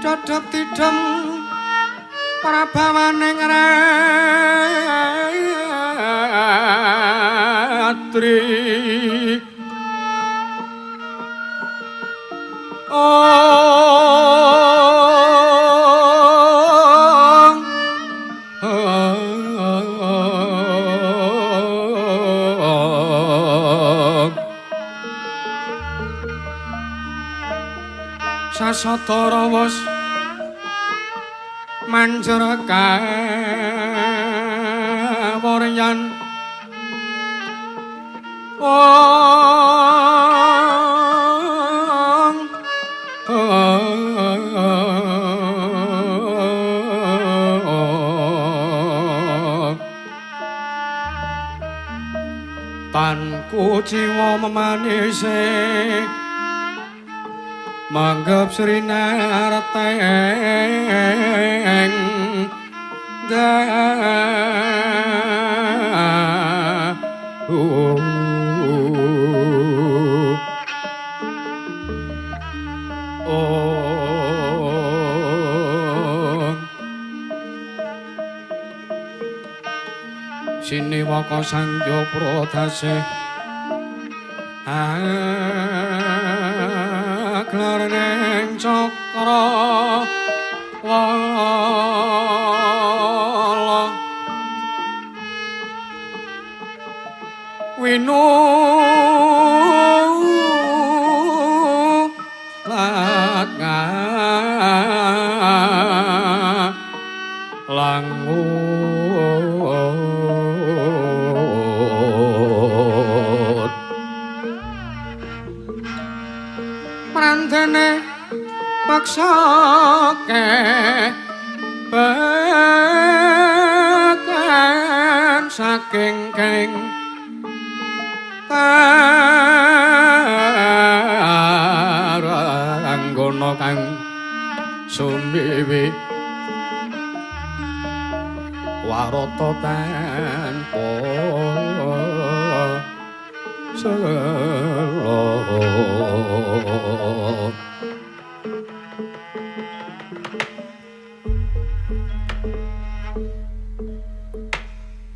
Dodok tidem prabawaning ratri Sasatara wis manjur kawaryan tanku jiwa memanise manggap srinarteng Siniwaka Sangya Pradase Klareng cakra wala winu latga langut prantene maksake bakan saking keng anggono kang sumiwi warata tanpa selo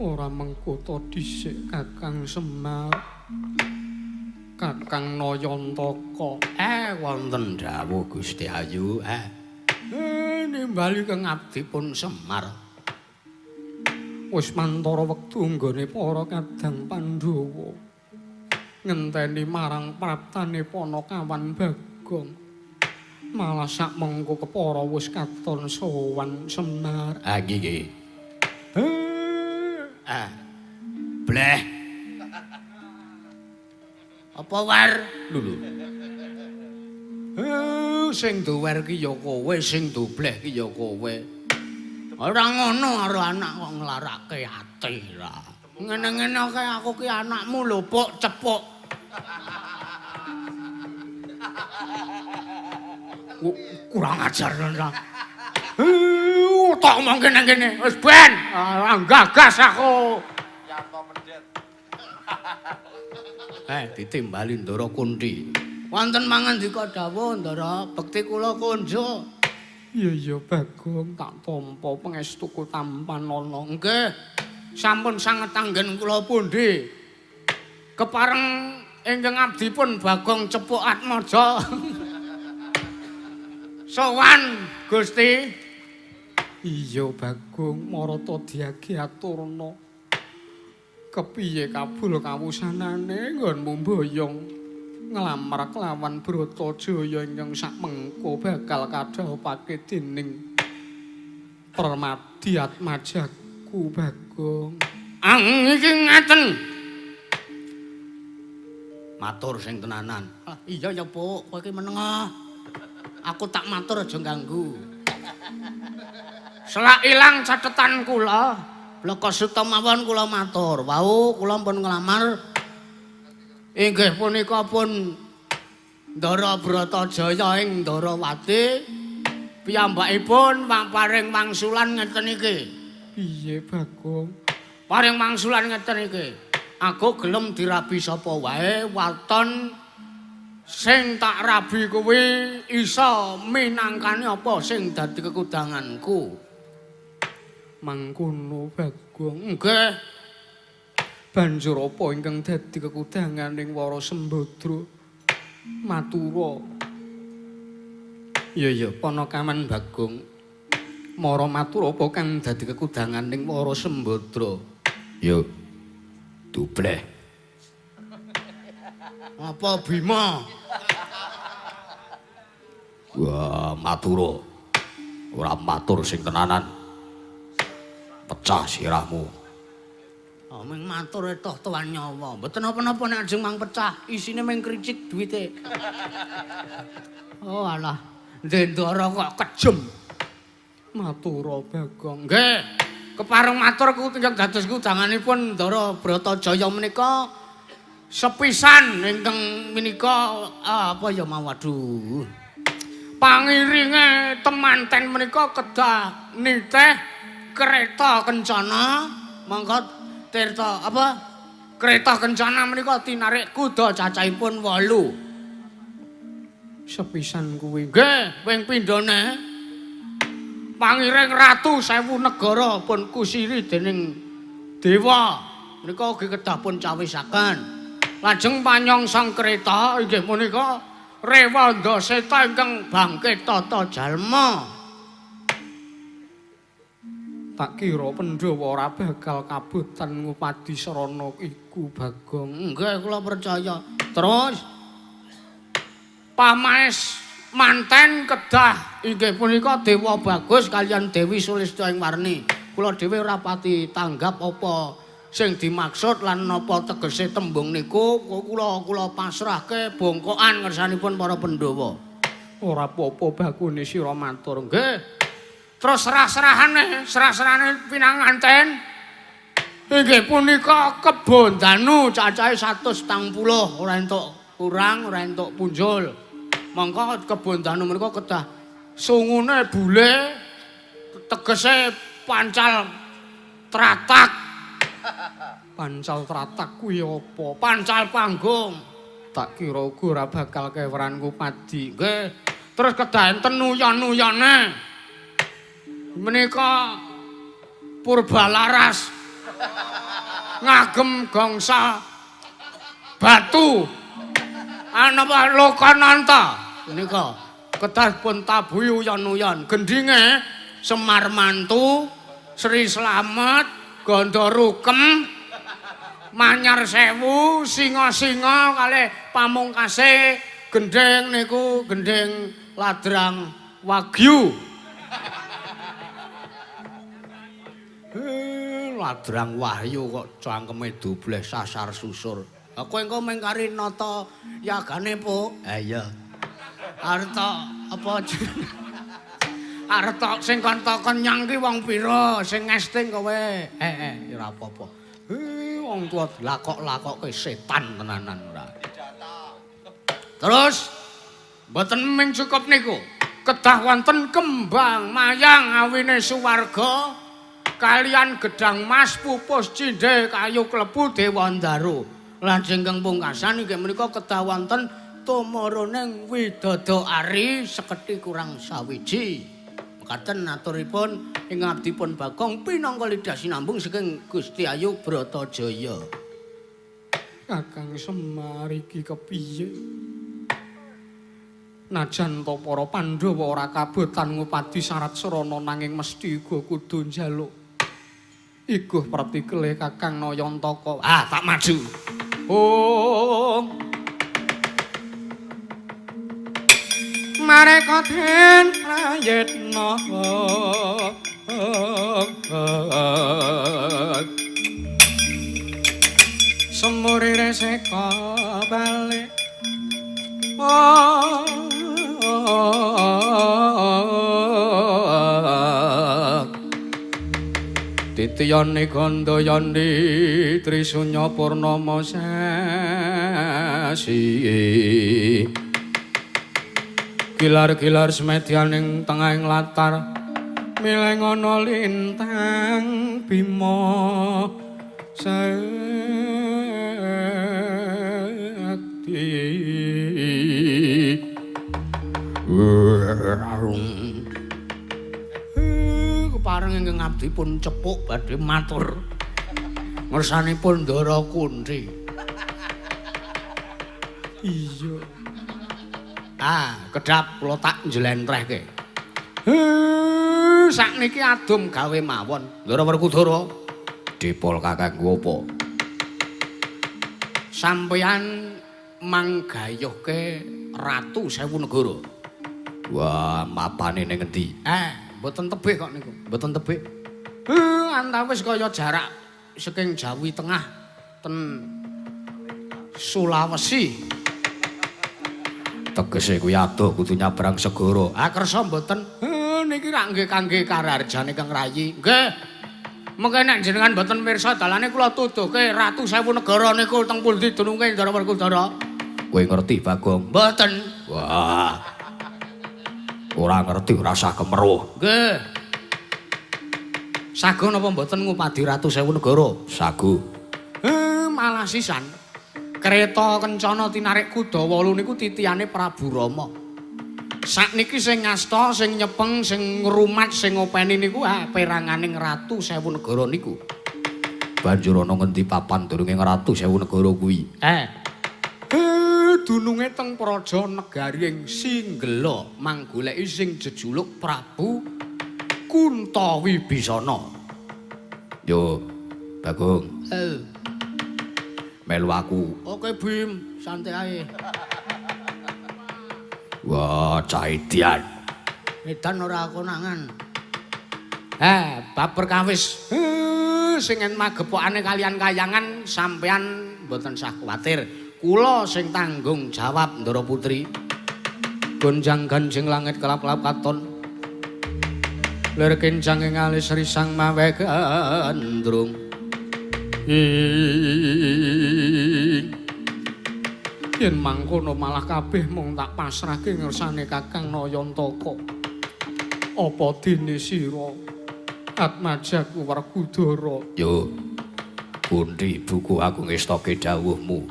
ora mengkuto dhisik Kakang Semar Kakang Nayantaka wonten dawuh Gusti Ayu nimbali kang abdipun Semar wis mantara wektu nggone para kadang Pandhawa ngenteni marang praptane Panakawan Bagong malah sak mengko kepara wis katon sowan Semar nggih bleh apa war lho sing duwer ki ya kowe sing dobleh ki ya kowe ora ngono karo anak kok nglarake ati ra ngene-ngene kae aku ki anakmu lho pok cepuk kurang ajar ra tak omong kene-kene wis ben gagas aku ditimbali Ndara Kunthi wonten mangandika dawuh Ndara bekti kula konjo iya Bagong tak tampa pangestuku tampan ana nggih sampun sanget anggen kula pundi kepareng ingkang abdipun Bagong Cepuk Atmaja sowan Gusti iya Bagong marata diagi aturna kepiye kabul kawusanane nggonmu mboyong nglamar kelawan Bratajaya ingkang sakmengko bakal kadhawuhake dening Permadi Atmajaku Bagong iki ngaten matur sing tenanan iya ya Puk kowe iki menenga aku tak matur aja ganggu selak ilang catetan kula Bloko suta mawon kula matur. Wau kula pun nglamar inggih punika pun Ndara Bratajaya ing Ndarawati piyambakipun paring mangsulan ngeten iki. Piye Bagong? Paring mangsulan ngeten iki. Aku gelem dirabi sapa wae waton sing tak rabi kuwi isa minangkani apa sing dadi kekudanganku. Mangkono Bagong. Nggih. Banjur apa ingkang dadi kekudanganing Wara Sembadra? Matura. Iya Panakaman Bagong. Mara matur apa kang dadi kekudanganing Wara Sembadra? Yo. Dubleh. Apa Bima? Wah, matura. Ora matur sing tenanan. Pecah sirahmu. Ming matur toh tuan nyawa. Mboten apa-apa nek ajeng mang pecah, isine ming kricik duwite. Oh alah, Ndendara kok kejem. Matura Bagong. Nggih, kepareng matur ku tinggal dados kudanganipun Ndara Bratajaya menika sepisan ingkang menika apa ya waduh. Pangiringe temanten menika kedah nitih kereta kencana mangka Tirta apa kereta kencana menika tinarik kuda cacahipun 8. Sepisan kuwi nggih ping pindhone pangiring ratu 1000 negara pun kusiri dening dewa menika ugi kedah pun cawisaken. Lajeng panyongsong kereta inggih punika Rewanda Seta ingkang bangkit tata jalma. Tak kira Pandhawa ora bakal kabutan ngupadi sarana iku Bagong. Nggih kula percaya. Terus pamaes manten kedah inggih punika Dewa Bagus kaliyan Dewi Sulistyawarni. Kula dhewe ora pati tanggap apa sing dimaksud lan napa tegese tembung niku kula pasrahke bongkokan ngersanipun para Pandhawa. Ora apa-apa Bagone sira matur. Nggih. Terus serah-serahane pinanganten inggih punika kebon danu cacahe 140 ora entuk kurang ora entuk punjul. Mangka kebon danu menika kedah sungune bule tegese pancal tratak. Pancal tratak kuwi apa? Pancal panggung. Tak kira uga ora bakal keweran Kupadi. Nggih. Terus kedah enten nuyon-nuyone. Menika Purbalaras ngagem gongsa batu anapa Lokananta menika kedah pun tabuhi uyon-uyon gendhinge Semar Mantu Sri Slamet Ganda Rukem Manyar Sewu Singa-singa kalih pamungkase gendheng niku gendheng Ladrang Wagyu. Ladrang Wahyu kok cangkeme dubleh sasar susur. Kowe engko mengkari nata yagane po. Ha iya. Arta apa Arta sing kanta kenyang ki wong pira sing ngesting kowe? Ora apa-apa. Wong tuwa lakok-lakoke setan tenanan ora. Terus mboten mung cukup niku. Kedah wonten kembang mayang awine suwarga kalian gedang mas pupus cindhe kayu klebu Dewandaru. Lajeng kang pungkasan inggih menika kedah wonten tumurunning widodari sekethi kurang sawiji. Mekaten aturipun ing abdipun Bagong pinangka lidah sinambung saking Gusti Ayu Bratajaya. Kakang Semar iki kepiye? Najan to para Pandhawa ora kabotan ngupadi syarat serana nanging mesti uga kudu njaluk iguh pratikele Kakang Nayantaka. Tak maju. Mareka den prayitna semurire seka balik Titiyane Gandayani Trisunya Purnama Sesi Gilar-gilar semedyaning tengahing latar mileng ana lintang Bima Sakti kepareng ingkang abdi pun cepuk badhe matur ngersanipun Ndara Kunthi. Iya. Kedhap kula tak njlentrehke. Sakniki adum gawe mawon. Ndara Werkudara. Dipol kakangku apa? Sampeyan manggayuhke Ratu Sewu Negara. Wah, mapane ning endi? Mboten tebih kok niku. Mboten tebih. Antawis kaya jarak saking Jawi Tengah ten Sulawesi. Tegese kuwi adoh kudu nyabrang segara. Kersa mboten. Niki rak nggih kangge kararjane Kang Rayi. Nggih. Mengke nek jenengan mboten pirsa dalane kula tuduhke Ratu Sewu Negara niku teng pundi dununge Ndara Werkudara. Kowe ngerti Bagong? Mboten. Wah. Ora ngerti rasa kemeruh. Nggih. Sagu napa mboten ngupadi Ratu Sewu Negara? Sagu. Malah sisan. Kereta kencana tinarik kuda 8 niku titiyane Prabu Rama. Sakniki sing ngasta, sing nyepeng, sing ngrumat, sing ngopeni niku peranganing Ratu Sewu Negara niku. Banjur ana ngendi papan durunge Ratu Sewu Negara kuwi? Dununge teng Praja Negaring Singgela manggoleki sing jejuluk Prabu Kuntawibisana. Yo, Bagong. Melu aku. Oke, Bim, santai ae. Wah, cah edian. Edan ora konangan. Bab perkawis. Sing magepokane kalian kayangan sampean mboten usah kuwatir. Kula sing tanggung jawab Ndara Putri. Gonjang ganjing langit kelap-kelap katon. Lir kencang ing alis risang mawe gandrung. Yen mangkono malah kabeh mung tak pasrahke ngersane Kakang Nayantaka. Apa dene sira Atmajaku Werkudara? Yo. Kunthi buku aku ngestoke dawuhmu.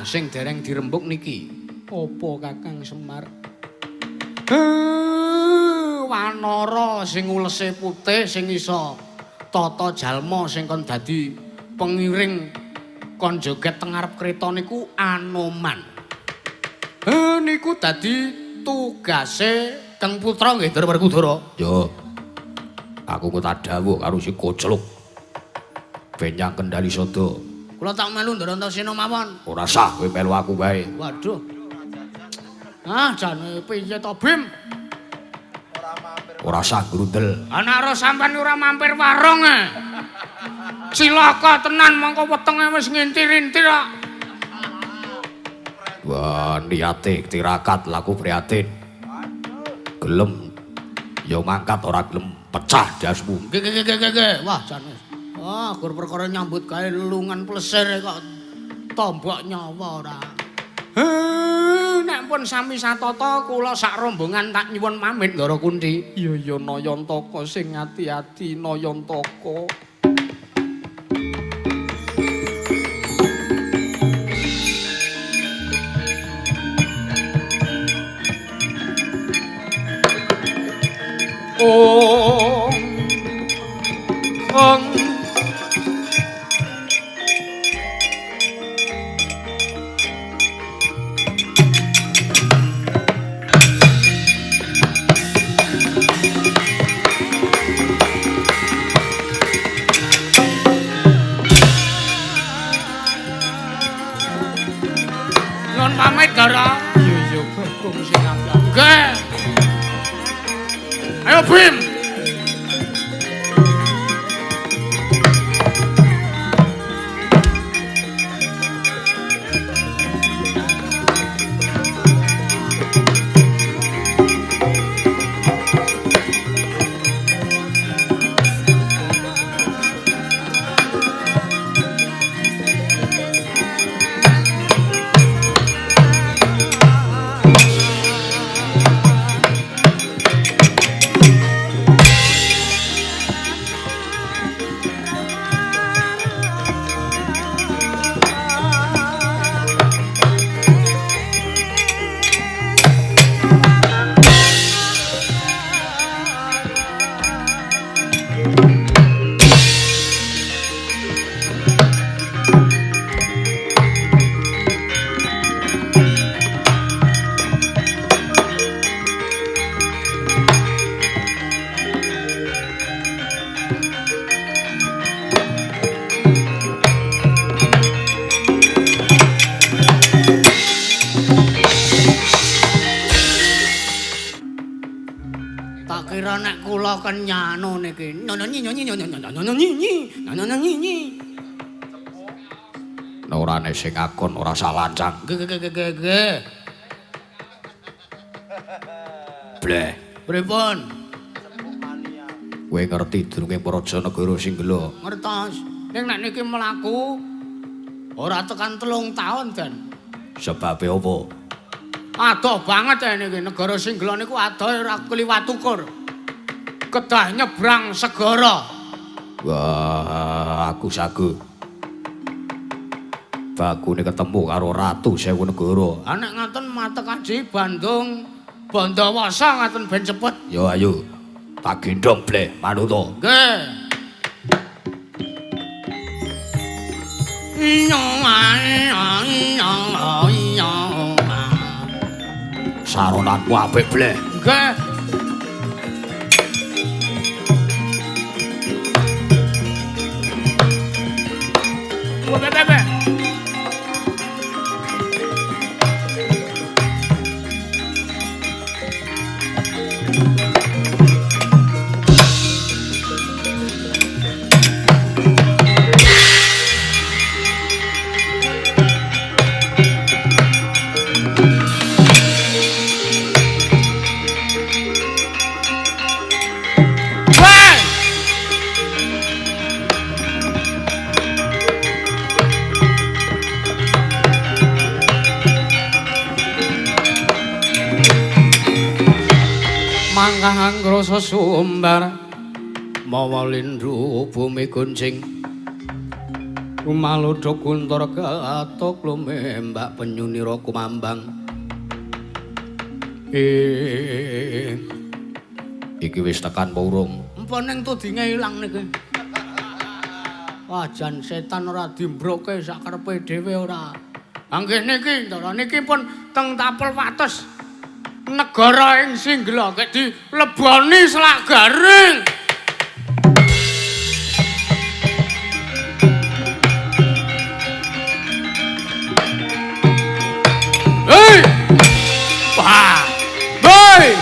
Sing dereng dirembuk niki. Apa Kakang Semar? Wanara sing ulese putih sing iso tata jalma sing kon dadi pengiring kon joget teng ngarep kreta niku Anoman. Niku dadi tugase Kang Putra nggih Ndara Werkudara. Yo. Aku kok tak dawuh karo si Kocluk. Benyang kendali sada. Kula tak melu Ndara Antasena mawon. Ora sah kowe melu aku bae. Waduh. Jane piye to Bim? Ora sah grundel. Anak ro sampean ora mampir warung Cilaka tenan mangko wetenge wis ngintir-intir kok. Wah, niate tirakat laku prihatin. Gelem ya mangkat ora gelem pecah dasmu. Nggih. Wah, jane. Gur perkara nyambut gawe lelungan plesir kok tombok nyawa ora. Nek pun sami satata kula sak rombongan tak nyuwun pamit Ndara Kunthi. Iya Nayantaka sing ati-ati Nayantaka. Nyuwun pamit Ndara. Iya Bagong sing apik. Nggih. Ayo Bim. kira nek kula kenyano niki. Nyonyi. Orane sing akon ora salancang. Nggih. Bleh. Pripun? Kowe ngerti durunge Praja Negara Singgela? Ngertos. Ning nek niki mlaku ora tekan 3 taun, Den. Sebabe apa? Adoh banget niki negara Singgela niku adoh ora kliwat ukur. Kedah nyebrang segara. Wah, aku sagu. Bagune ketemu karo Ratu Sewu Negara. Ah nek ngaten matek aji Bandung Bandawasa ngaten ben cepet. Yo ayo. Tak gendong bleh manuto. Nggih. Saronanmu apik bleh. Nggih. Bebe. Mangkang ngrasa sumbar mawa lindhu bumi kuncing Kumaludha kuntur katok lumembak penyunira kumambang iki wis tekan apa urung? Empun ning tudinge ilang niki. Wajan setan ora dimbroke sakarepe dhewe ora. Anggih niki ndara niki pun teng tapel wates. Negara ing Singgela kek dileboni selak garing. Hei! Wah! Hei!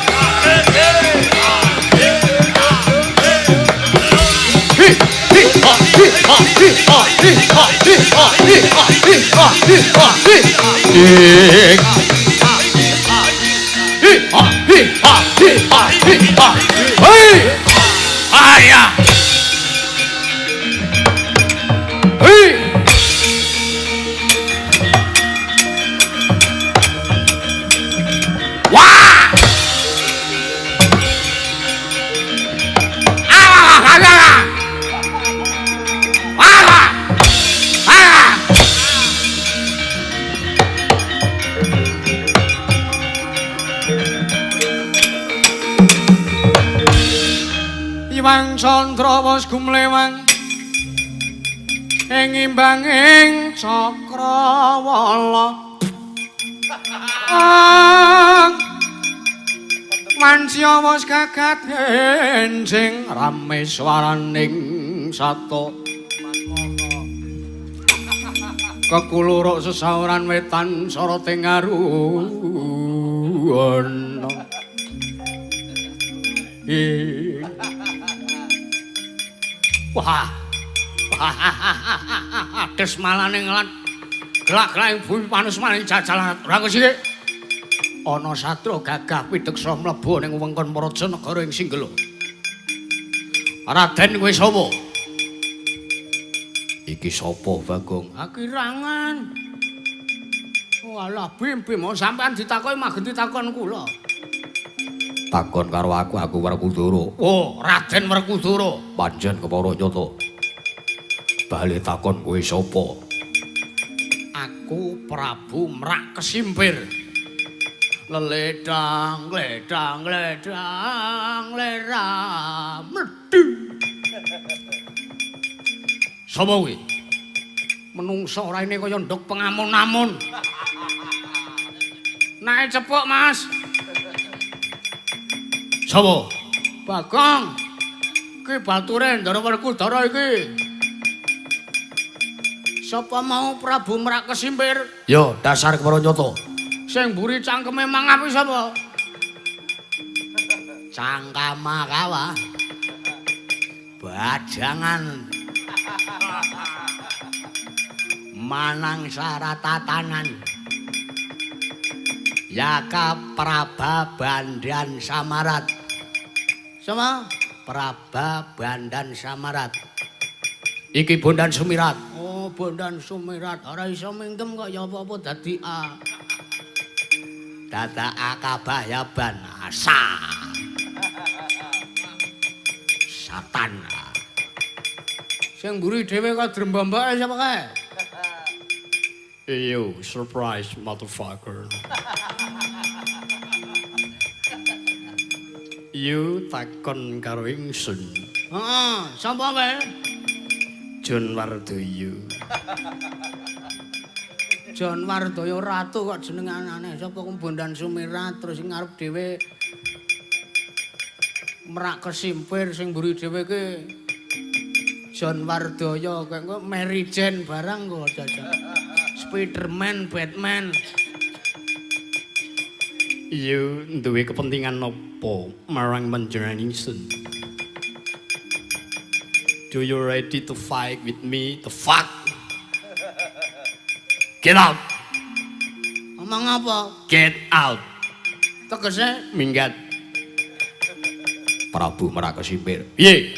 Iwang Candra wis gumlewang ing imbanging Cakrawala Mancia wis gagat enjing rame swaraning sato kekuluruk sesauran wetan sorate ngaruwana Wah. Des malane ngelat. Gelak-gelak bumi panus maning jajalan ora siki. Ana satru gagah pideksa mlebu ning wewengkon Praja Negara ing Singgela. Raden kowe sapa? Iki sapa, Bagong? Akirangan. Walah, bim-bim sampean ditakoki magenti takon kula. Takon karo aku Werkudara. Oh, Raden Werkudara. Panjen kepara nyata. Bali takon kowe sapa? Aku Prabu Mrak Kesimpir. Leledang leram medhi. Sapa kuwi? Menungsa raine kaya nduk pengamun-amun. Nae cepuk, Mas. Sapa? Bagong. Ki bature Ndara Werkudara iki. Sapa mau Prabu Mrak Kesimpir? Yo, dasar kepara nyata. Sing mburi cangkeme mangap iki sapa? Cangkamakawa Bajangan Manang Saratatanan Yaka Praba Bandan Samarat sama Praba Bandan Samarat iki Bondan Sumirat oh Bondan Sumirat ora iso mingkem kok ya apa-apa dadi A dada akabayaban asa satan sing mburi dhewe kok drembambake sapa kae yo surprise motherfucker you takon karo ingsun heeh sapa wae John Wardoyo John Wardoyo ratu kok jeneng anane sapa Bondan Sumirat terus sing ngarep dhewe merak kesimpir sing mburi dhewe ki John Wardoyo kok Mary Jane barang kok jajan Spiderman Batman you duwe kepentingan nopo marang panjenengan ingsun Do you ready to fight with me? The fuck? Get out. Ngomong apa? Get out. Tegese minggat. Prabu Merakesimpir. Piye?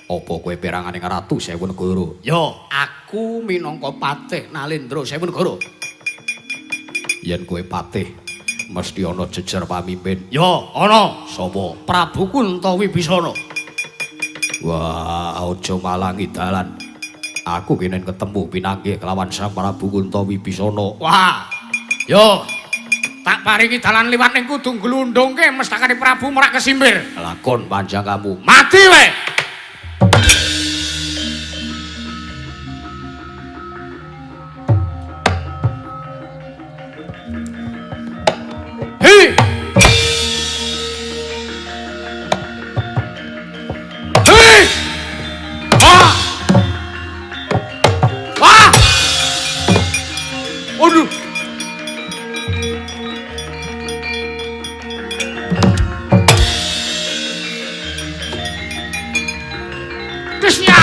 Apa kowe perangane Ratu Sewu Negara? Yo, aku minangka patih Nalendra Sewu Negara. Yen kowe patih mesti ana jejer pamimpin. Yo, ana. Sapa? Prabu Kuntawibisana. Wah, aja malangi dalan. Aku kenen ketemu pinanggih kelawan Sang Prabu Kuntawibisana. Wah. Yo. Tak paringi dalan liwat ning kudu glundhungke mestakane Prabu Merakesimpir. Lakon panjang kamu. Mati we. Hei. Aduh. Krisnya.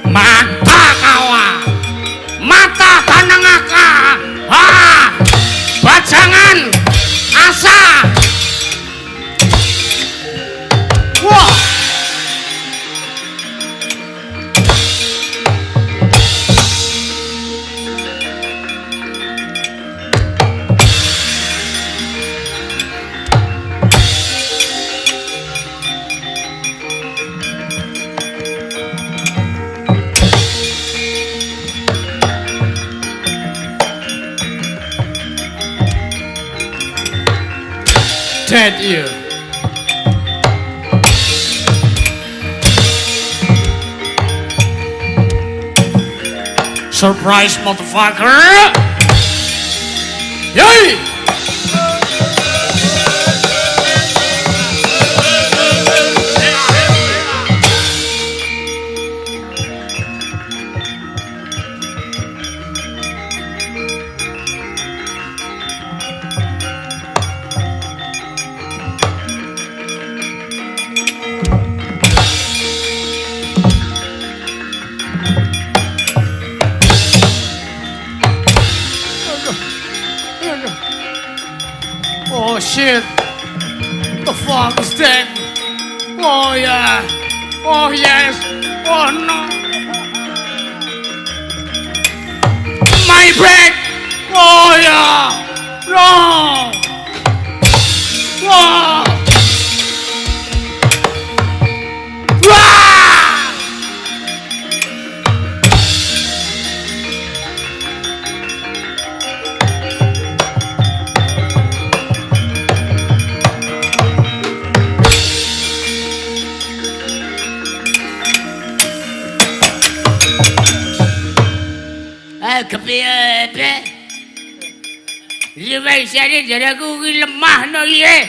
Mata kawa, mata tanangaka, bajangan, asa. Wah. Dead you. Surprise, motherfucker! Yay! Oh shit! The fuck is that? Oh yeah! Oh yes! Oh no! My back! Oh yeah! No! Whoa! iki waisane jaraku kuwi lemah no iye.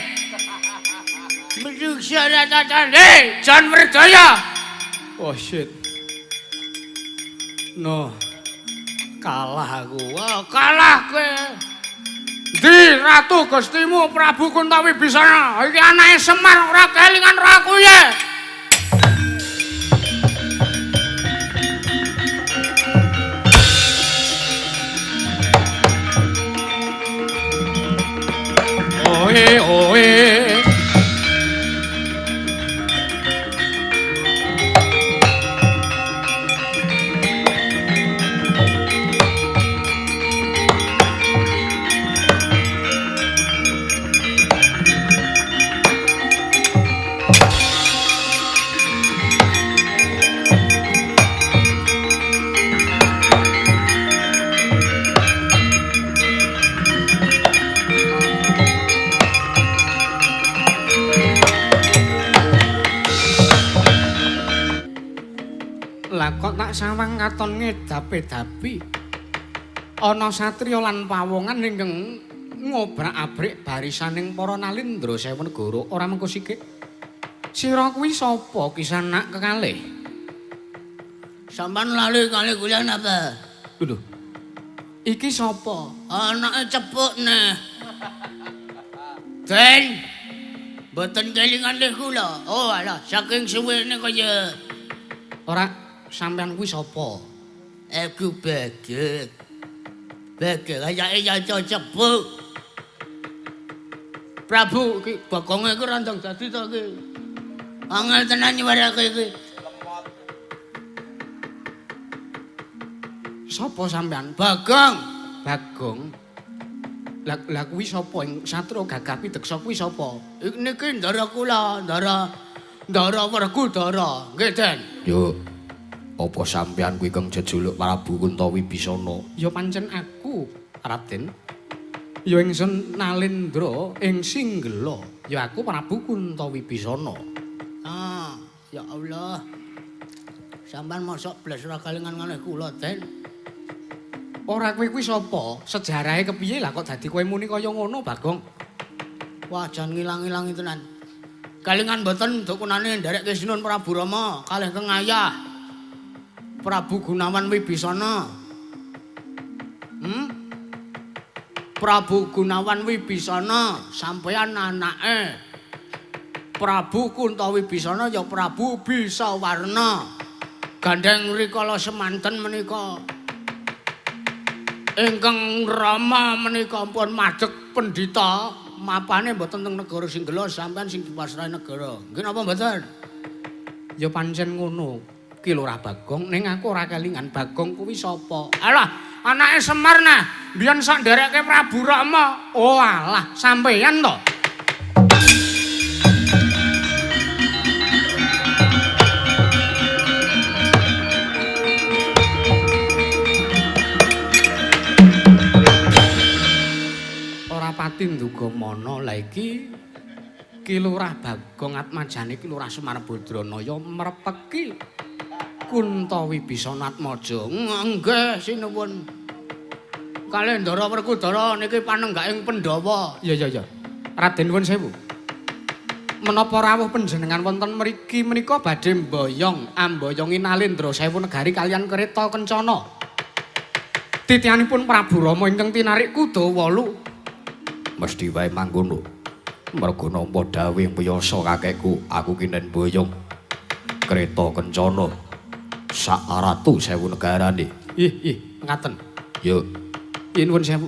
Menungsa rata-rata Jan Werdaya. Oh shit. No. Kalah aku. Wah, kalah kowe. Di ratu Gustimu Prabu Kuntawibisana. Iki anake Semar ora kelingan ora aku ye. Oe oe. Kok tak sawang katon ngedapi-dapi ana satriya lan pawongan ingkang ngobrak-abrik barisaning para nalindra sewu negara ora mengko sikik. Sira kuwi sapa Kisanak kekalih? Sampeyan lali kali kuliah napa? Lho. Iki sapa? Anake cepuk neh. Den. Mboten kelingan leh kula. Oh alah, saking suwene kaya ora sampean kuwi sapa? Aku Bagong. Bagong ayake nyanca cepuk. Prabu iki Bagonge iku randang dadi to iki. Angel tenan nyuwarake iki. Sapa sampean? Bagong. Bagong. Lah kuwi sapa ing Satria Gagah Pideksa kuwi sapa? Niki ndara kula, Ndara Werkudara. Nggih, Den. Yo. Apa sampeyan kuwi kang jejuluk Prabu Kuntawibisana? Ya pancen aku, Raden. Ya ingsun Nalendra ing Singgela. Ya aku Prabu Kuntawibisana. Ah, ya Allah. Sampeyan mosok blas ora kalingan kalih kula, Den. Ora kowe kuwi sapa? Sejarahe kepiye lah kok dadi kowe muni kaya ngono, Bagong? Wah, jan ngilang-ilangi tenan. Kalingan mboten dukunane nderek Sinun Prabu Rama kalih Kang Ayah. Prabu Gunawan Wibisana. Prabu Gunawan Wibisana sampeyan anake Prabu Kuntawibisana ya Prabu Bisawarna. Gandeng rikala semanten menika ingkang Rama menika pun madheg pendhita mapane mboten teng negara Singgela sampeyan sing dipasrahi negara. Nggih napa mboten? Ya pancen ngono. Ki Lurah Bagong ning aku ora kelingan Bagong kuwi sapa? Alah, anake Semar nah, biyen sak ndereke Prabu Rama. Oh alah, sampeyan to. Ora pati nduga mana la iki Ki Lurah Bagong Atmajane Ki Lurah Semar Badranaya mrepeki Kuntawibisana Atmaja. Nggih sinuwun. Kalih Ndara Werkudara niki panenggaking Pandhawa. Ya. Raden nuwun sewu. Menapa rawuh panjenengan wonten mriki menika badhe mboyong amboyongi Nalendra Sewu Negari kalian Kreta Kencana. Titianipun Prabu Rama ingkang tinarik kuda 8. Mesti wae mangkono. Merga nampa dawuh piyasa kakekku, aku kinen mboyong Kreta Kencana. Sak ratu sewu negarane. Ih, ngaten. Yo. Nuwun sewu.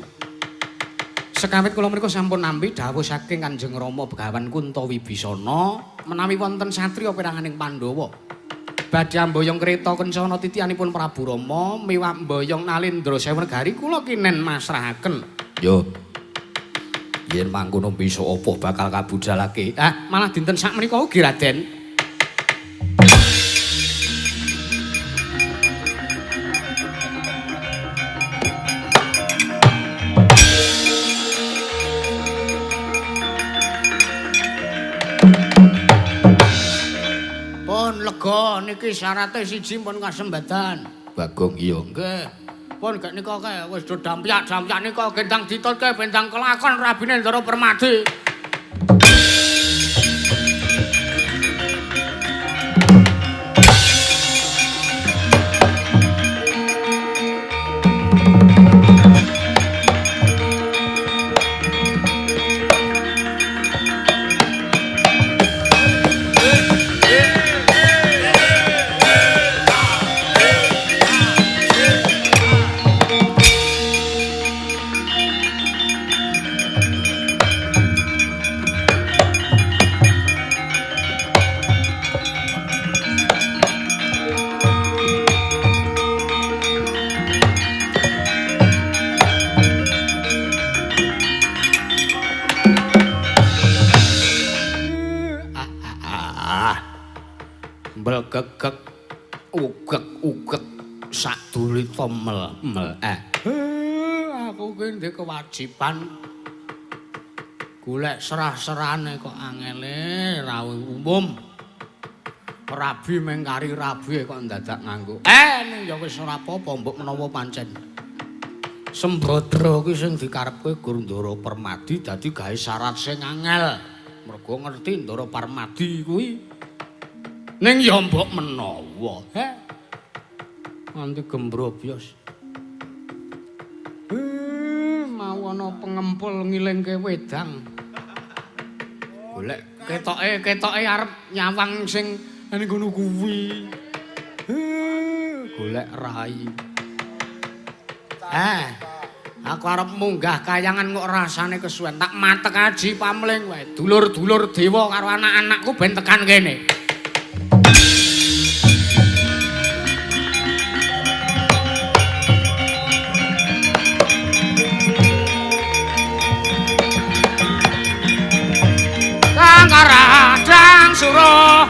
Sekawit kula menika sampun nampi dawuh saking Kanjeng Rama Begawan Kuntawibisana menawi wonten satriya piranganing Pandhawa badhe amboyong Kreta Kencana titianipun Prabu Rama miwah mboyong Nalendra Sewu Negari kula kinen masrahaken. Yo. Yen mangkono bisa apa bakal kabudalake? Malah dinten sak menika ugi Raden. Pun lega niki syarate siji pun kasembadan. Bagong iya. Nggih. Pun gek nika kae wis do dampyak nika gendang ditutke bendang kelakon Rabine Ndara Permadi. Mblegegek ugek sadulita mel. Aku kuwi ndek kewajiban golek serah-serane kok angele rawuh umum. Rabi mengkari rabi kok dadak nganggo. Ning ya wis ora apa-apa mbok menawa pancen Sembadra kuwi sing dikarepke Gur Ndara Permadi dadi gawe syarat sing angel. Mergo ngerti Ndara Permadi kuwi ning ya mbok menawa. Nganti gembrobyos. Mau ana pengempul ngilingke wedang. Golek ketoke arep nyawang sing ning ngono kuwi. Golek rai. Aku arep munggah kayangan kok rasane kesuwen. Tak matek aji pamling wae. Dulur-dulur dewa karo anak-anakku ben tekan kene. Karadang suruh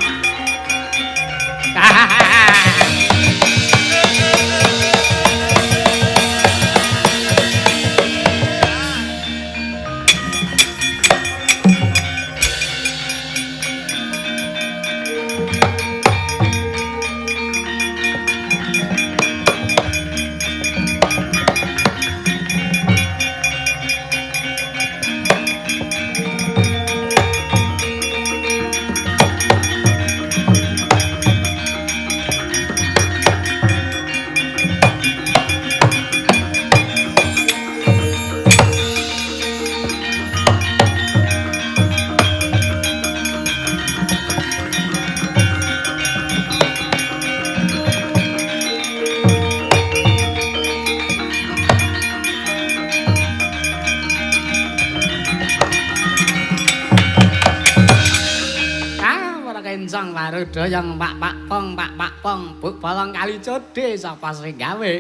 Doyong pak pong buk bolong kali code sapa sing gawe.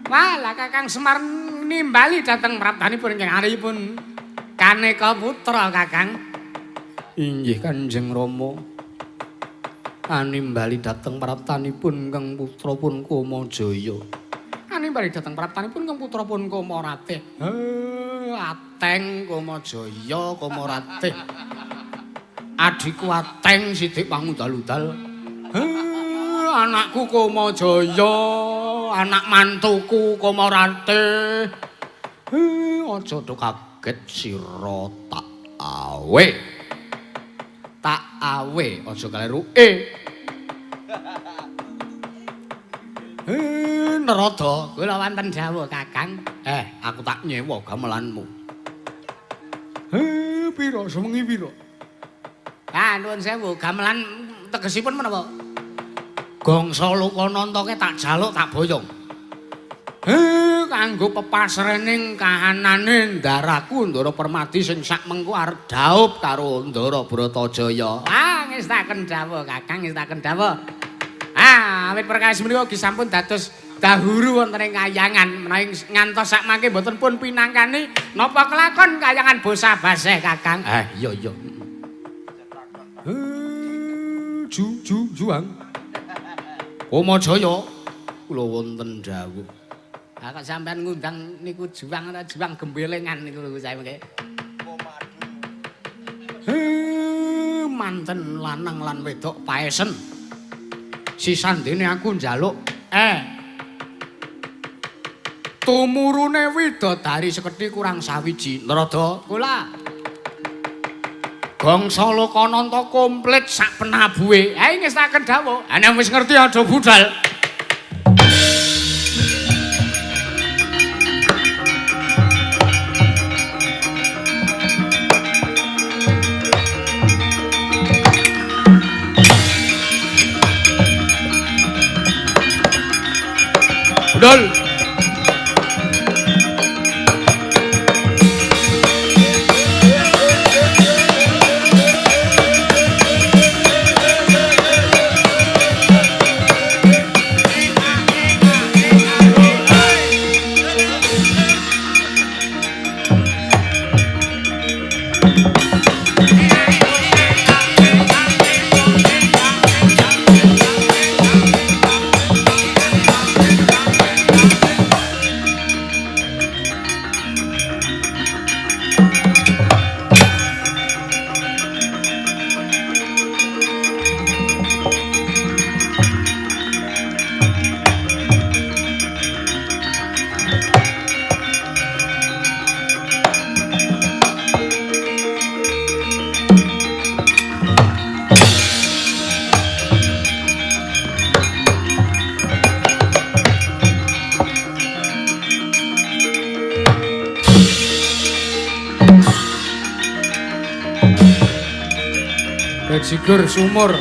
Walah Kakang Semar nimbali dhateng praptanipun ingkang aripun Kaneka Putra Kakang. Inggih Kanjeng Rama. Animbali dhateng praptanipun Kang putrapun Kamajaya. Animbali dhateng praptanipun Kang putrapun Kamaratih. Ateng Kamajaya Kamaratih. Adikku Ateng sithik pangudal-udal. Anakku Kamajaya, anak mantuku Kamaratih. Aja do kaget sira tak awe. Tak awe aja kaleru Narada, kula wonten dawuh Kakang. Aku tak nyewa gamelanmu. Pira sewengi pira? Nuwun sewu, gamelan tegesipun menapa? Gangsa Lokanantake tak jaluk tak boyong. Kanggo pepasrening kahanane ndaraku Ndara Permadi sing sak mengko arep dhaup karo Ndara Bratajaya. Ngestaken dawuh Kakang, ngestaken dawuh. Awit perkawis menika ugi sampun dados dahuru wonten ing kayangan menawi ngantos sak mangke mboten pun pinangkani napa kelakon kayangan basa baseh Kakang. Iya. Juang. Kamajaya kula wonten dawuh. Kok sampean ngundang niku juang ora juang gembelengan niku lho saya mengke. Manten lanang lan wedok paesen. Sisandene aku njaluk Tumurune widodari sekethi kurang sawiji. Narada, kula. Gangsa Lokananta komplit sak penabuhe. Ha ngestaken dawuh. Ha nek wis ngerti aja budal. Budal. Jigur sumur.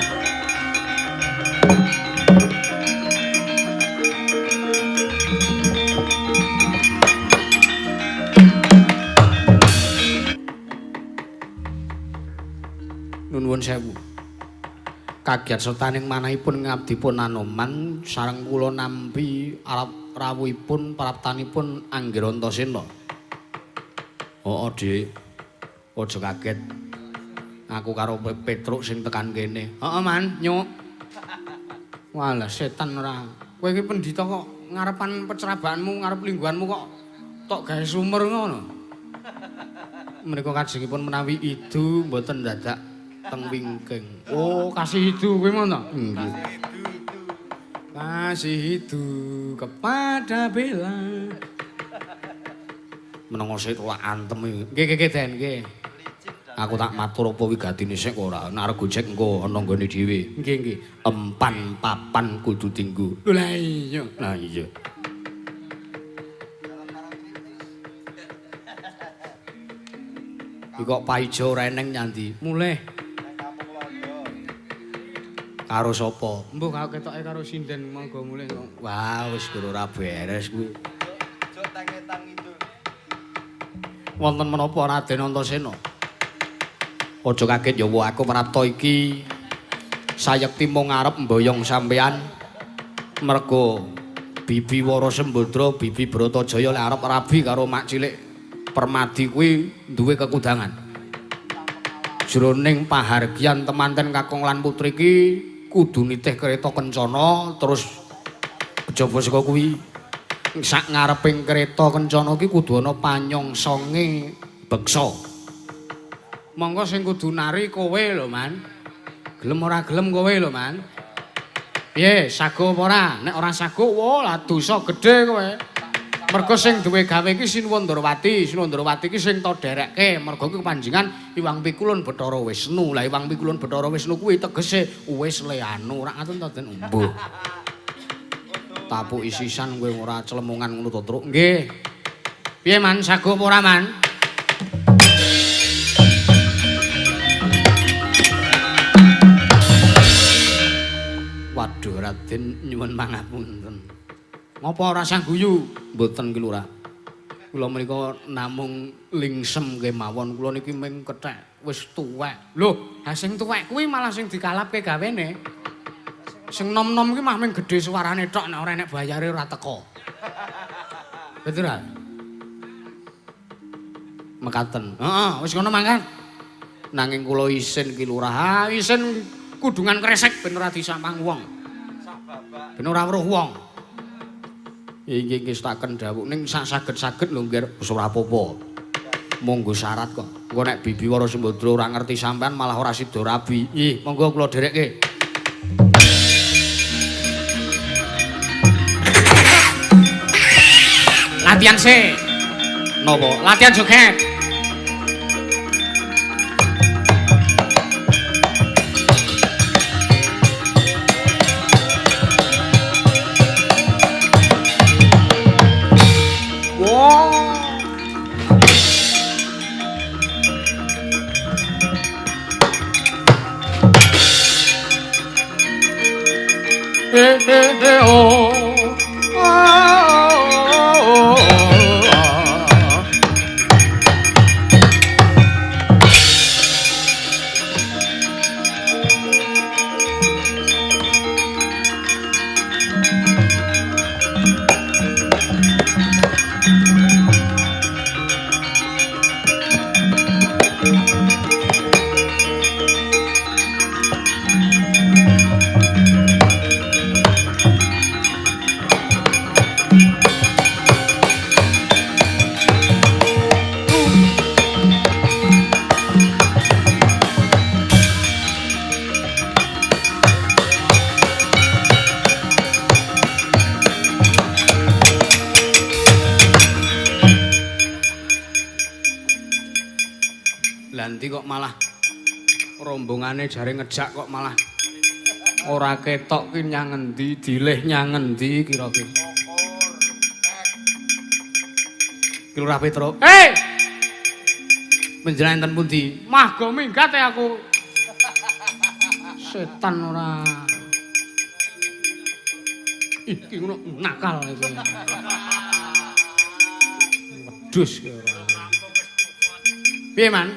Nuwun sewu. Kagiat setaning manahipun ngabdipun Anoman sareng kula nampi arep rawuhipun praptanipun Anggira Antasena. Oh, Dik. Aja kaget. Aku karo Petruk sing tekan kene. Heeh, Man, nyuk. Walah setan ora. Kowe iki pendhita kok ngarepan pecerabaanmu, ngarep lingguhanmu kok tok gawe sumur ngono. Menika kajengipun menawi idu mboten dadak teng wingking. Oh, kasih idu kuwi ngono. Nggih. Kasih idu kepada Bella. Menengo sik ora antem iki. Nggih, Den, nggih. Aku tak matur apa wigatine sik ora nek arep gojek engko ana nggone dhewe. Nggih nggih. Empan papan kudu tinggu. Lho lah iya. Lah iya. Iki kok paijo reneng nyandi. Mulih. Karo sapa? Mbuh karo ketoke karo sinden monggo mulih. Wah wis ora beres kuwi. Jok tangetan ngidul. Wonten menapa Raden Antasena? Aja kaget ya aku prapta iki sayekti mung ngarep mboyong sampean merga Bibi Wara Sembadra, Bibi Bratajaya lek arep rabi karo mak cilik Permadi kuwi duwe kekudangan. Jroning pahargyan temanten kakung lan putri iki kudu nitih kereta kencana terus kejaba saka kuwi sak ngareping kereta kencana iki kudu ana panyongsonge beksa. Monggo sing kudu nari kowe lho, Man. Gelem ora gelem kowe lho, Man. Piye, sago apa ora? Nek ora sago, wah lah dosa gedhe kowe. Mergo sing duwe gawe iki Sinuwun Ndrawati. Sinuwun Ndrawati iki sing to derekke. Mergo kuwi panjenengan Iwang Pikulun Bathara Wisnu. Lah Iwang Pikulun Bathara Wisnu kuwi tegese wis leanu. Ora ngaten to, Den. Mbuh. Tapuki sisan kowe ora celemongan ngono to, Truk. Nggih. Piye, Man? Sago apa ora, Man? Waduh Raden nyuwun pangapunten. Ngapa ora sang guyu? Mboten ki Lurah. Kula menika namung lingsem kemawon. Kula niki mung kethek wis tuwek. Lho, ha sing tuwek kuwi malah sing dikalapke gawene. Sing nom-nom ki mah mung gedhe suarane tok nek ora enek bayare ora teko. Betul ra? Mekaten. Heeh, wis ngono mangkan. Nanging kula isin ki Lurah. Ha isin kudungan kresek ben ora disampang wong. Ben ora weruh wong. Inggih nggih staken dawuh ning sak saged-saged lho nggih wis ora apa-apa. Monggo syarat kok. Engko nek Bibi Wara Sembadra ora ngerti sampean malah ora sida rabi. Nggih, monggo kula dherekke. latihan sik. Napa? Latihan joget. Lanti kok malah rombongane jare ngejak kok malah ora ketok ki nyang endi, dilih nyang endi kira-kira. Ki Lurah Petruk. Hei! Panjenengan enten pundi? Mah go minggat aku. Setan ora. Iki ngono nakal iki. Wedhus ki ora. Piye, Man?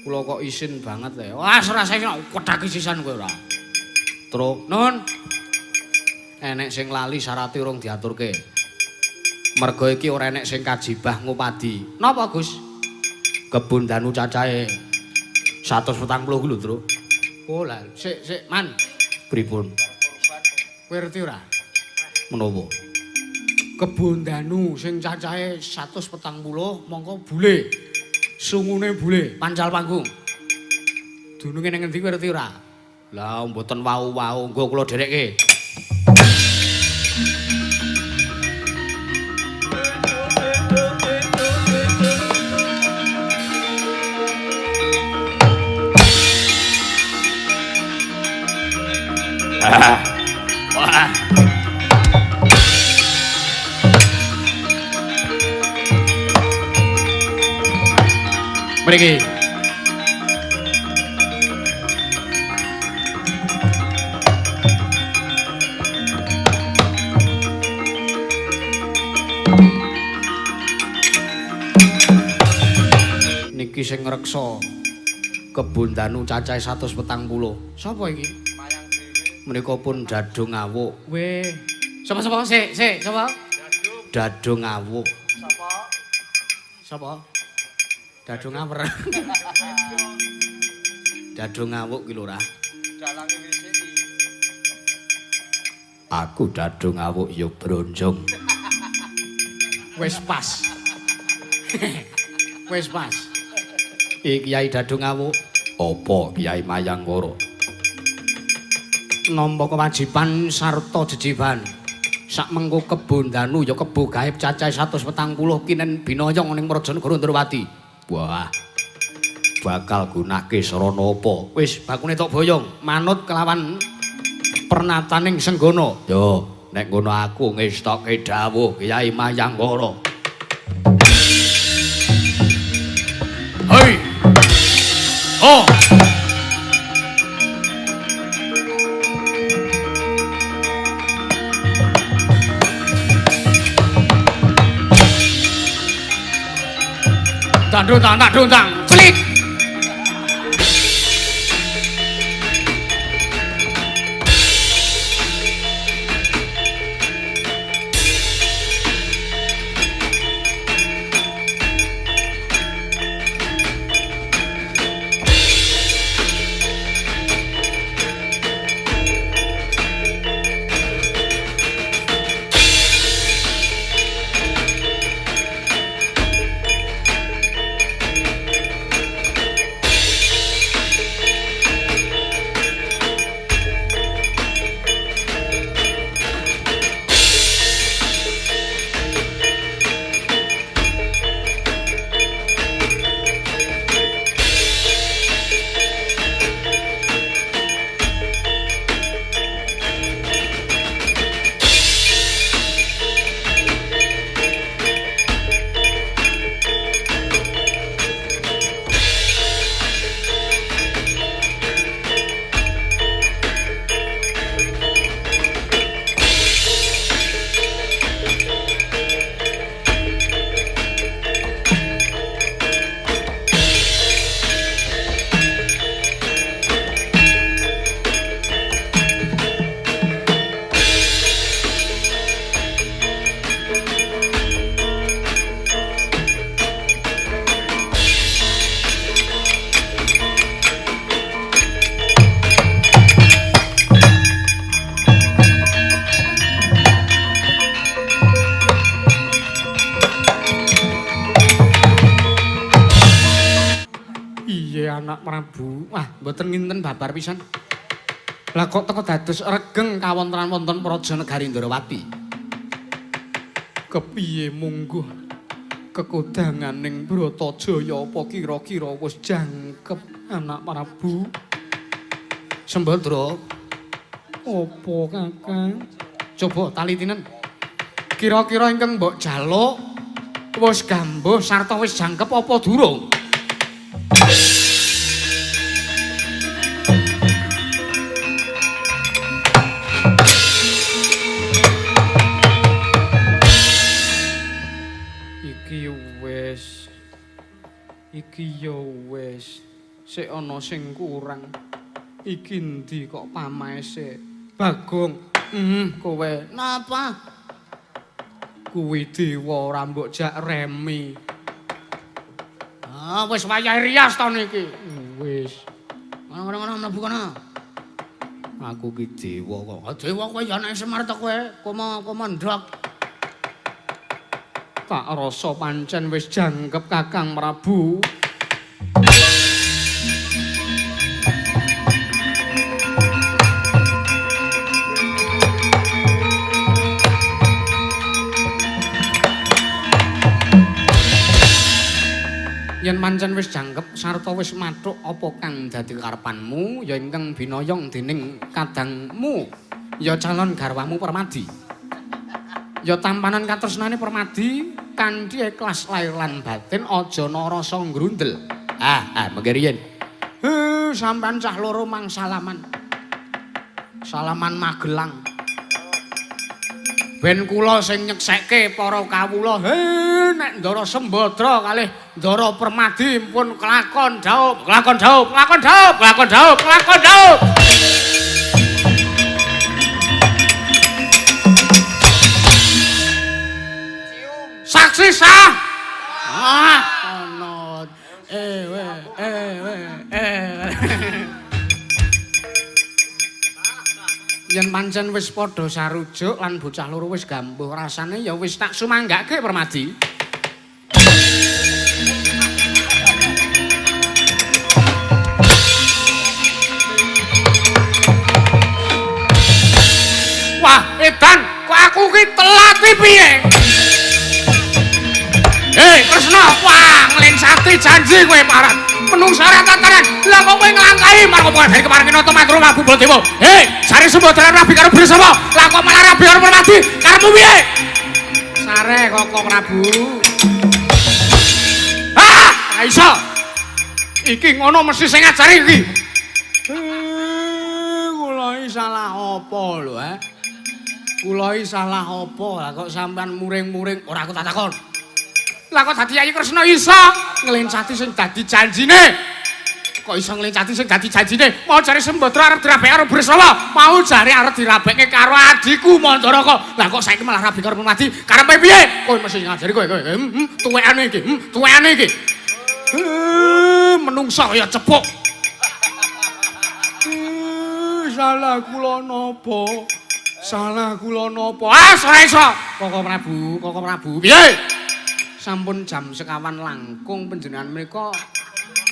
Kula kok isin banget lho. Wah, rasane kedak isisan kowe ora. Truk, Nun. Enek sing lali syaraté urung diaturke. Mergo iki ora enek sing kajibah ngupadi. Napa, Gus? Kebun danu cacahe 140 lho, Truk. Oh, lah, sik, Man. Pripun? Kowe ngerti ora? Menapa? Kebun danu sing cacahe 140 mongko bule. Sungune bule, pancal panggung. Dununge ning endi kowe ngerti ora? Lah mboten wau-wau, engko kula dherekke. Wah. Mriki. Niki sing ngreksa kebun danu cacahe 140. Sapa iki? Mayang dhewe. Menika pun Dadung Ngawuk. Weh. Sapa-sapa? Sik, sapa? Dadung Ngawuk. Sapa? Dadung ngawur. Dadung ngawuk ki Lurah. Dalange wis iki. Aku dadung ngawuk ya bronjong. Wis pas. Wis pas. Iki Kyai Dadung ngawuk apa Kyai Mayanggara? Nampa kewajiban sarta jejiban. Sak mengko kebun danu ya kebo gaib cacahe 140 kinen binayong ning Prajanegara Ndrawati. Wah, bakal gunake sarana apa? Wis bakune tok boyong, manut kelawan pernataning senggana. Yo, nek ngono aku ngestoke dawuh Kyai Mayanggara. Hei. Oh. Tak dundang, celik. Piye anak Prabu? Wah, mboten nginten babar pisan. Lah kok teko dados regeng kawontenan wonten Praja Negari Ndarawati. Kepiye mungguh kekodanganing Bratajaya apa kira-kira wis jangkep anak Prabu? Sembadra. Apa Kakang? Coba talitinen. Kira-kira ingkang mbok jaluk wis gambuh sarta wis jangkep apa durung? Iki ya wis sik ana sing kurang. Iki ndi kok pamaese? Bagong, kowe napa? Kuwi dewa ora mbok jak remi. Ah, wis wayahe rias to niki. Wis. Ngono-ngono mlebu kono. Aku ki dewa kok. Dewa kowe ya nek Semar to kowe, komandhok. Tak rasa pancen wis jangkep Kakang Prabu. Yen pancen wis jangkep sarta wis mathuk apa kang dadi karepanmu ya ingkang binayong dening kadangmu ya calon garwamu Permadi. Ya tampanan katresnane Permadi kanthi ikhlas lair lan batin aja ana rasa ngrundel. Mengke riyen. Sampean cah loro mang salaman. Salaman Magelang. Ben kula sing nyeksekke para kawula. Nek Ndara Sembadra kalih Ndara Permadi pun kelakon daup. Saksi sah. Ono. Yen pancen wis padha sarujuk lan bocah loro wis gambuh rasane ya wis tak sumanggake Permadi. Wah, edan, kok aku ki telat piye? Kresna, wah, nglinsati janji kowe parat. Menungsa ora tataran. Lah kok kowe nglangkahi marang apa dari kemarin nata makro Prabu Baladewa. Sare Sembadra rabi karo Bresama. Lah kok malah rabi karo Permadi? Karepmu piye? Sare Koko Prabu. Ora iso. Iki ngono mesti sing ngajari iki. Kula iki salah apa lho, Kula iki salah apa? Lah kok sampean muring-muring ora aku tak takon. Lah kok dadi Yayi Kresna iso nglencati sing dadi janjine? Kok iso nglencati sing dadi janjine? Mau jare Sembadra arep dirabek karo Bresama, mau jare arep dirabekke karo adiku Mandaraka. Lah kok saiki malah rabi karo Permadi? Karepe piye? Kowe mesti ngajari kowe. Tuwekane iki. Menungsa kaya cepuk. Salah kula napa? Ora iso. Koko Prabu. Piye? Sampun jam sekawan langkung panjenengan menika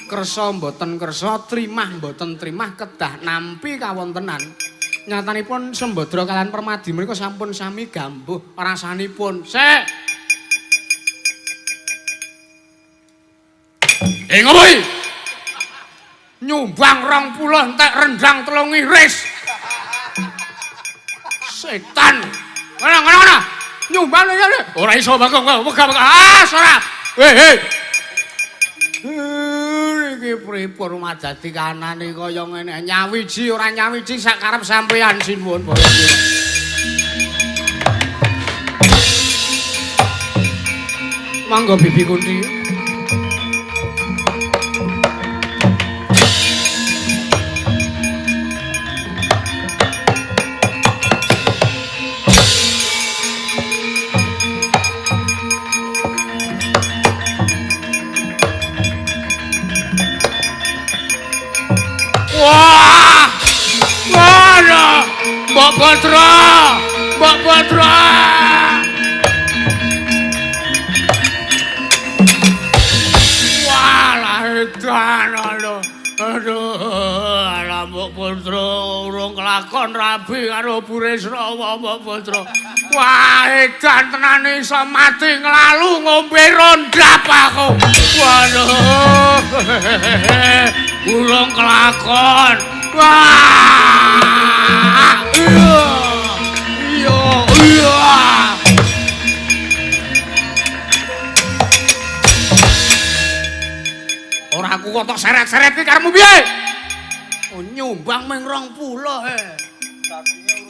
kersa mboten kersa, trimah mboten trimah kedah nampi kawontenan. Nyatanipun Sembadra kaliyan Permadi menika sampun sami gambuh rasanipun. Sik. Ngopo iki? Nyumbang 20 entek rendang 3 iris. Setan. Ngono. Nyumbang ora iso Bagong. Ora. Iki pripun madati kanane kaya ngene. Nyawiji ora nyawiji sak karep sampeyan sinuwun Bapak. Mangga Bibi Kunti. Wah! Mana? Mbak Badra! Wah, lah edan lho. Aduh, Mbok Putra urung kelakon rabi karo Burisrawa Mbok Putra. Wah, edan tenan iso mati nglalu ngombe rondap aku. Waduh. Urung kelakon. Wah! Iya. Ora aku kok tok seret-seret iki karemu piye? Oh nyumbang ming 20 he.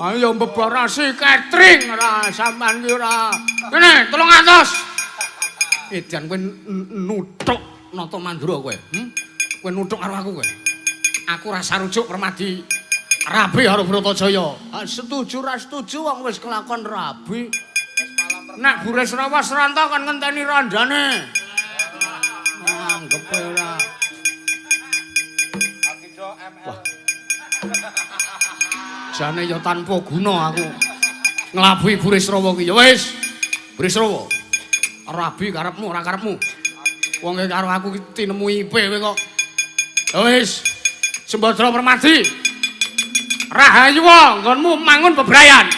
Ayo mbebarasi catering ora sampean ki ora. Kene 300. Edan kowe nuthuk nata mandura kowe. Kowe nuthuk karo aku kowe. Aku rasa rujuk Permadi rabi karo Bratajaya. Setuju ra setuju wong wis kelakon rabi. Nek Burisrawa Sranta kan ngenteni randane. Anggep ora. Wah. Jane ya tanpa guna aku nglabuhi Burisrawa ki. Ya wis. Burisrawa. Rabi karepmu ora karepmu. Wong karo aku ki tinemu IP kowe kok. Ya wis. Sembadra Permadi. Rahayu nggonmu mangun bebrayan.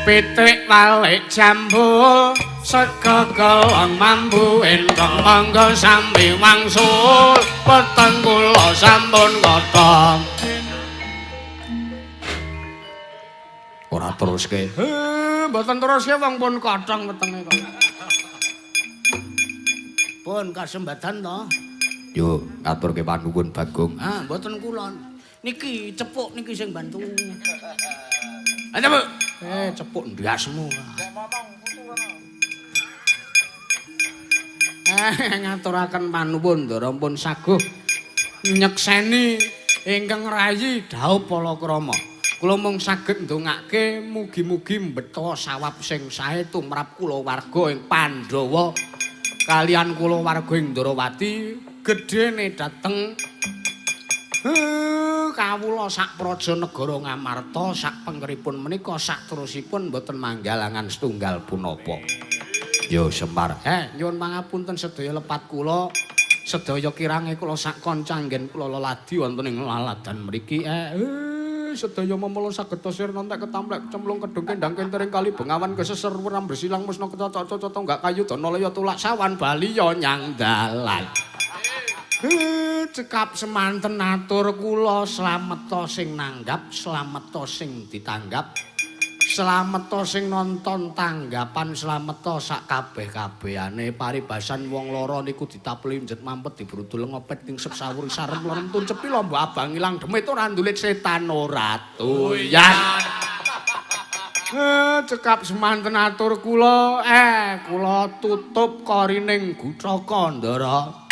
Pitik walik jambu sega kelong mambu endong mangga sambi wangsul peteng kula sampun kotong. Ora teruske. Mboten teruske wong pun kotong wetenge kok. Pun kasembadan to. Yo ngaturke panuwun Bagong. Mboten kula. Niki cepuk niki sing bantu. Ayo, Bu. Cepuk ndiasmu. Ngaturaken panuwun Ndara pun saguh nyekseni ingkang rayi dhaup palakrama. Kula mung saged ndongake mugi-mugi mbeta sawab sing sae tumrap kulawarga ing Pandhawa kaliyan kulawarga ing Ndarawati gedhene dhateng kawula sak praja negara Ngamarta sak pengkeripun menika sak terusipun boten manggalangan setunggal punapa. Yo Semar. Nyuwun pangapunten sedaya lepat kula, sedaya kirange kula sak koncanggen kula leladi wonten ing laladan mriki. Sedaya memala saged sir nontek ketamplek cemplung kedung kendang kentering kali bengawan keseser weram bersilang musna kecocok enggak kayu dana laya tulak sawan bali yo nyang dalan. Cekap semanten atur kula slameta sing nanggap, slameta sing ditanggap, slameta sing nonton tanggapan, slameta sak kabeh-kabehane paribasan wong lara niku ditapeli njet mampet dibrudul ngopet ningsep sawur sarem lentun cepi lomba abang ilang demit ora ndulit setan ora doyan. Cekap semanten atur kula, kula tutup korining Gucaka Ndara.